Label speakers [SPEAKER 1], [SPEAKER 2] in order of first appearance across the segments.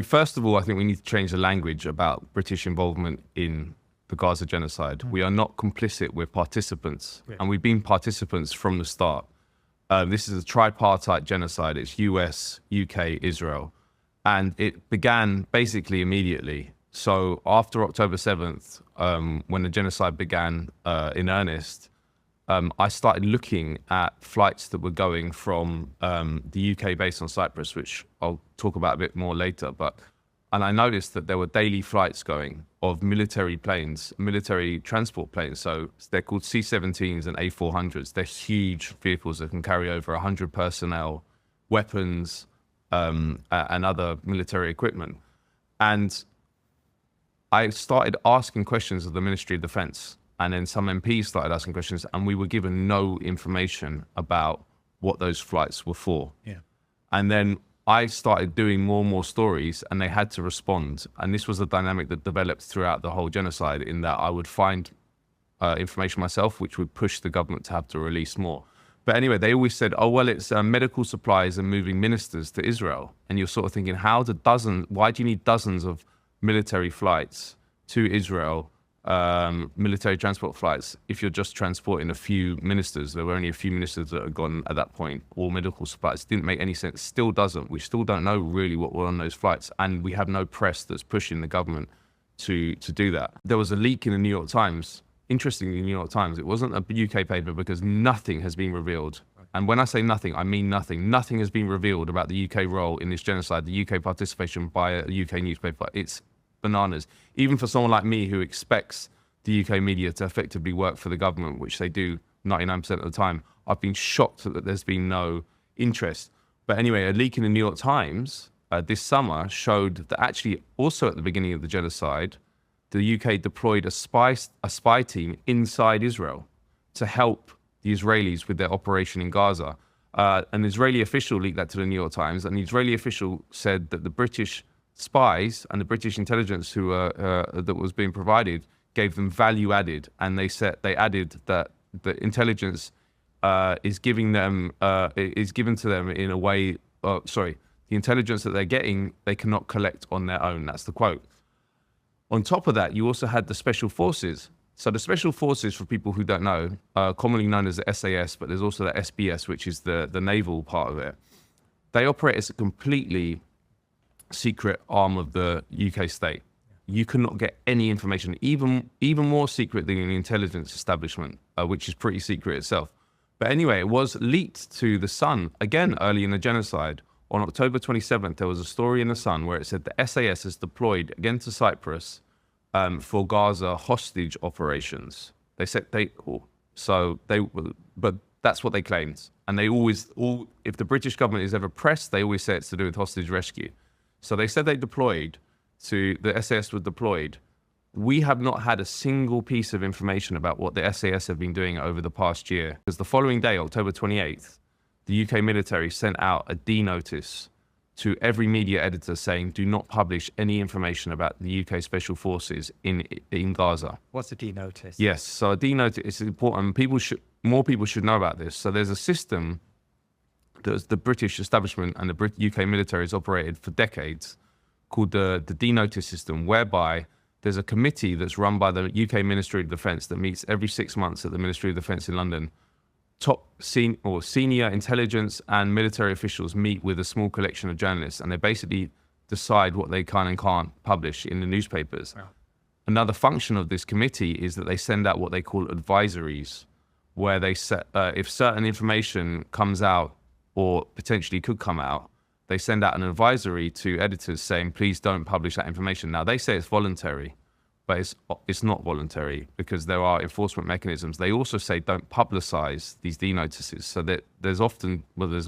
[SPEAKER 1] first of all, I think we need to change the language about British involvement in the Gaza genocide. We are not complicit, we're participants. And we've been participants from the start. This is a tripartite genocide. It's US, UK, Israel. And it began basically immediately. So after October 7th, when the genocide began in earnest, I started looking at flights that were going from the UK based on Cyprus, which I'll talk about a bit more later. And I noticed that there were daily flights going of military planes, military transport planes. So they're called C-17s and A-400s. They're huge vehicles that can carry over 100 personnel, weapons, and other military equipment. And I started asking questions of the Ministry of Defence. And then some MPs started asking questions, and we were given no information about what those flights were for. Yeah. And then I started doing more and more stories, and they had to respond. And this was a dynamic that developed throughout the whole genocide, in that I would find information myself, which would push the government to have to release more. But anyway, they always said, oh, well, it's medical supplies and moving ministers to Israel. And you're sort of thinking, why do you need dozens of military flights to Israel, military transport flights, if you're just transporting a few ministers? There were only a few ministers that had gone at that point, or medical supplies. Didn't make any sense. Still doesn't. We still don't know really what were on those flights, and we have no press that's pushing the government to do that. There was a leak in the New York Times. Interestingly, the New York Times, it wasn't a UK paper, because nothing has been revealed. And when I say nothing, I mean nothing. Nothing has been revealed about the UK role in this genocide, the UK participation by a UK newspaper. It's bananas. Even for someone like me who expects the UK media to effectively work for the government, which they do 99% of the time, I've been shocked that there's been no interest. But anyway, a leak in the New York Times this summer showed that actually also at the beginning of the genocide, the UK deployed a spy team inside Israel to help the Israelis with their operation in Gaza. An Israeli official leaked that to the New York Times, and the Israeli official said that the British spies and the British intelligence that was being provided gave them value added, and they added that the intelligence is given to them in a way. The intelligence that they're getting, they cannot collect on their own. That's the quote. On top of that, you also had the special forces. So the special forces, for people who don't know, are commonly known as the SAS, but there's also the SBS, which is the naval part of it. They operate as a completely secret arm of the UK state. You cannot get any information, even more secret than the intelligence establishment, which is pretty secret itself. But anyway, it was leaked to The Sun, again, early in the genocide. On October 27th, there was a story in The Sun where it said the SAS is deployed again to Cyprus for Gaza hostage operations. They said but that's what they claimed. And they always, if the British government is ever pressed, they always say it's to do with hostage rescue. So they said the SAS were deployed. We have not had a single piece of information about what the SAS have been doing over the past year. Because the following day, October 28th, the UK military sent out a denotis to every media editor saying, do not publish any information about the UK Special Forces in Gaza.
[SPEAKER 2] What's a denotis?
[SPEAKER 1] Yes, so a denotis is important. More people should know about this. So there's a system that the British establishment and the UK military has operated for decades, called the denotis system, whereby there's a committee that's run by the UK Ministry of Defence that meets every 6 months at the Ministry of Defence in London. Senior intelligence and military officials meet with a small collection of journalists, and they basically decide what they can and can't publish in the newspapers. Wow. Another function of this committee is that they send out what they call advisories, where they set, if certain information comes out or potentially could come out, they send out an advisory to editors saying, please don't publish that information. Now, they say it's voluntary, but it's not voluntary because there are enforcement mechanisms. They also say don't publicize these denotices, so that there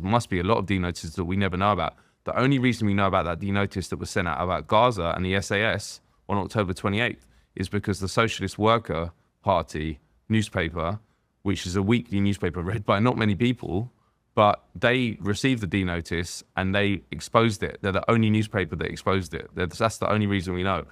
[SPEAKER 1] must be a lot of denotices that we never know about. The only reason we know about that denotice that was sent out about Gaza and the SAS on October 28th is because the Socialist Worker Party newspaper, which is a weekly newspaper read by not many people, but they received the denotice and they exposed it. They're the only newspaper that exposed it. That's the only reason we know.